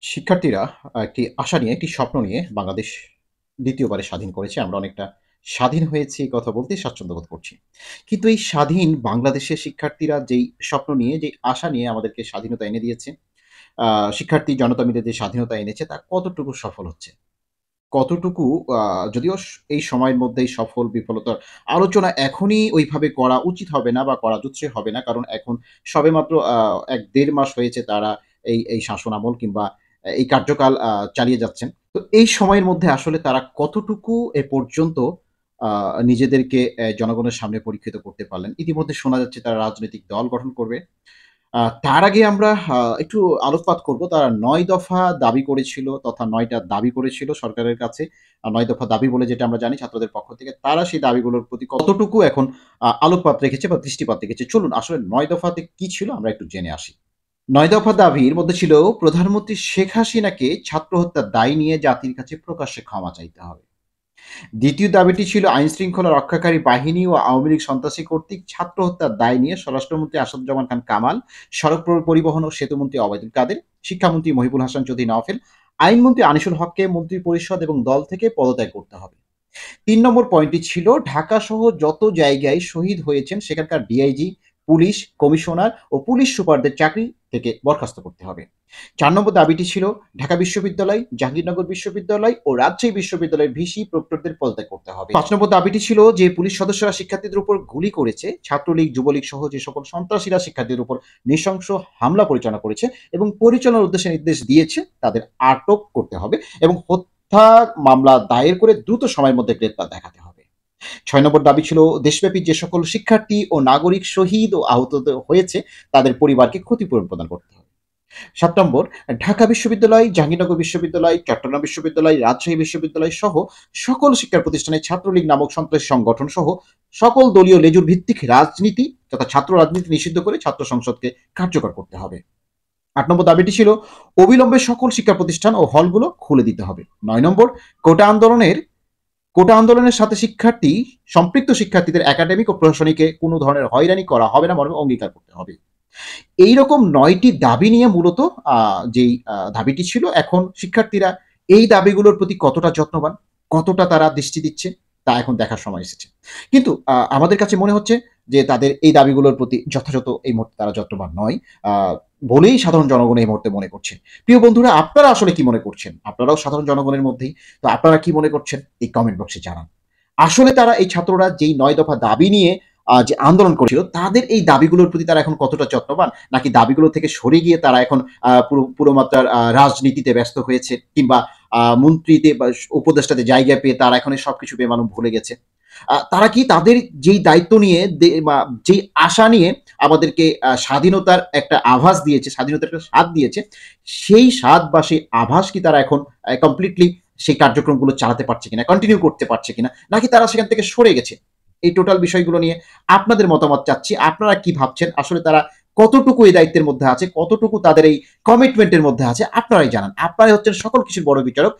শিক্ষার্থীরা একটি আশা নিয়ে, একটি স্বপ্ন নিয়ে বাংলাদেশ দ্বিতীয়বারে স্বাধীন করেছে। আমরা অনেকটা স্বাধীন হয়েছি এই কথা বলতেই স্বাচ্ছন্দ্য বোধ করছি। কিন্তু এই স্বাধীন বাংলাদেশের শিক্ষার্থীরা যেই স্বপ্ন নিয়ে, যেই আশা নিয়ে আমাদেরকে স্বাধীনতা এনে দিয়েছে, আ শিক্ষার্থী জনতা মিলে যে স্বাধীনতা এনেছে তা কতটুকু সফল হচ্ছে? কতটুকু আ যদিও এই সময়ের মধ্যেই সফল বিফলতার আলোচনা এখনই ওইভাবে করা উচিত হবে না বা করা জুৎসই হবে না। কারণ এখন সবেমাত্র ১-১.৫ মাস হয়েছে তারা এই শাসনামল কিংবা এই কার্যকাল চালিয়ে যাচ্ছেন। তো এই সময়ের মধ্যে আসলে তারা কতটুকু এ পর্যন্ত আ নিজেদেরকে জনগণের সামনে পরীক্ষিত করতে পারলেন? ইতিমধ্যে শোনা যাচ্ছে তারা রাজনৈতিক দল গঠন করবে। তার আগে আমরা একটু আলোকপাত করব। তারা ৯ দফা দাবি করেছিল তথা ৯ টা দাবি করেছিল সরকারের কাছে। ৯ দফা দাবি বলে যেটা আমরা জানি ছাত্রদের পক্ষ থেকে। তারা সেই দাবিগুলোর প্রতি কতটুকু এখন আলোকপাত রেখেছে বা দৃষ্টিপাত রেখেছে। চলুন আসলে ৯ দফাতে কি ছিল আমরা একটু জেনে আসি। ৯ দফা দাবির মধ্যে ছিল প্রধানমন্ত্রী শেখ হাসিনাকে ছাত্র হত্যার দায় নিয়ে জাতির কাছে প্রকাশ্যে ক্ষমা চাইতে হবে। দ্বিতীয় দাবিটি ছিল আইনশৃঙ্খলা রক্ষাকারী বাহিনী ও আওয়ামী লীগ সন্ত্রাসী কর্তৃক ছাত্র হত্যার দায় নিয়ে স্বরাষ্ট্রমন্ত্রী আসাদুজ্জামান খান কামাল, সড়ক পরিবহন ও সেতুমন্ত্রী ওবায়দুল কাদের, শিক্ষামন্ত্রী মহিবুল হাসান চৌধুরী নওফেল, আইনমন্ত্রী আনিসুল হককে মন্ত্রী পরিষদ এবং দল থেকে পদত্যাগ করতে হবে। ৩ নম্বর পয়েন্টটি ছিল ঢাকাসহ যত জায়গায় শহীদ হয়েছেন সেখানকার ডিআইজি, পুলিশ কমিশনার ও পুলিশ সুপারদের চাকরি থেকে বরখাস্ত করতে হবে। ৪ নম্বর দাবিটি ছিল ঢাকা বিশ্ববিদ্যালয়, জাহাঙ্গীরনগর বিশ্ববিদ্যালয় ও রাজশাহী বিশ্ববিদ্যালয়ের ভিসি প্রক্টরদের পদত্যাগ করতে হবে। ৫ নম্বর দাবিটি ছিল যে পুলিশ সদস্যরা শিক্ষার্থীদের উপর গুলি করেছে, ছাত্রলীগ, যুবলীগ সহ যে সকল সন্ত্রাসীরা শিক্ষার্থীদের উপর নৃশংস হামলা পরিচালনা করেছে এবং পরিচালনার উদ্দেশ্যে নির্দেশ দিয়েছে তাদের আটক করতে হবে এবং হত্যা মামলা দায়ের করে দ্রুত সময়ের মধ্যে গ্রেপ্তার দেখাতে হবে। ৬ নম্বর দাবি ছিল দেশব্যাপী যে সকল শিক্ষার্থী ও নাগরিক শহীদ ও আহত হয়েছে তাদের পরিবারকে ক্ষতিপূরণ প্রদান করতে হবে। ৭ নম্বর ঢাকা বিশ্ববিদ্যালয়, জাহাঙ্গীরনগর বিশ্ববিদ্যালয়, চট্টগ্রাম বিশ্ববিদ্যালয়, রাজশাহী বিশ্ববিদ্যালয় সহ সকল শিক্ষা প্রতিষ্ঠানে ছাত্রলীগ নামক সন্ত্রাসী সংগঠন সহ সকল দলীয় লেজুর ভিত্তিক রাজনীতি তথা ছাত্র রাজনীতি নিষিদ্ধ করে ছাত্র সংসদকে কার্যকর করতে হবে। ৮ নম্বর দাবিটি ছিল অবিলম্বে সকল শিক্ষা প্রতিষ্ঠান ও হলগুলো খুলে দিতে হবে। ৯ নম্বর কোটা আন্দোলনের সাথে সম্পৃক্ত শিক্ষার্থীদের একাডেমিক ও প্রশাসনিকে কোনো ধরনের হয়রানি করা হবে না মর্মে অঙ্গীকার করতে হবে। এইরকম ৯ টি দাবি নিয়ে মূলত যেই দাবিটি ছিল এখন শিক্ষার্থীরা এই দাবিগুলোর প্রতি কতটা যত্নবান, কতটা তারা দৃষ্টি দিচ্ছে তা এখন দেখার সময় এসেছে। কিন্তু আমাদের কাছে মনে হচ্ছে যে তাদের এই দাবিগুলোর প্রতি যথাযথ এই মুহূর্তে তারা যত্নবান নয়। আ বলেই সাধারণ জনগণ এই মুহূর্তে মনে করছে। প্রিয় বন্ধুরা আপনারা আসলে কি মনে করছেন? আপনারাও সাধারণ জনগণের মধ্যেই। তো আপনারা কি মনে করছেন? এই কমেন্ট বক্সে জানান। আসলে তারা এই ছাত্ররা যেই ৯ দফা দাবি নিয়ে যে আন্দোলন করেছিল, তাদের এই দাবিগুলোর প্রতি তারা এখন কতটা যত্নবান? নাকি দাবিগুলো থেকে সরে গিয়ে তারা এখন পুরো মাত্রার রাজনীতিতে ব্যস্ত হয়েছে কিংবা মন্ত্রীতে বা উপদেষ্টাতে জায়গা পেয়ে তারা এখন এই সবকিছু বেমালুম ভুলে গেছে? তারা কি তাদের যেই দায়িত্ব নিয়ে বা যেই আশা নিয়ে আমাদেরকে স্বাধীনতার একটা আভাস দিয়েছে, স্বাধীনতার একটা স্বাদ দিয়েছে, সেই স্বাদ বা সেই আভাস কি তারা এখন কমপ্লিটলি সেই কার্যক্রমগুলো চালাতে পারছে কিনা, কন্টিনিউ করতে পারছে কিনা, নাকি তারা সেখান থেকে সরে গেছে? এই টোটাল বিষয়গুলো নিয়ে আপনাদের মতামত চাচ্ছি। আপনারা কি ভাবছেন? আসলে তারা কতটুকু এই দায়িত্বের মধ্যে আছে, কতটুকু তাদের এই কমিটমেন্টের মধ্যে আছে আপনারাই জানান। আপনারাই হচ্ছেন সকল কিছুর বড় বিচারক।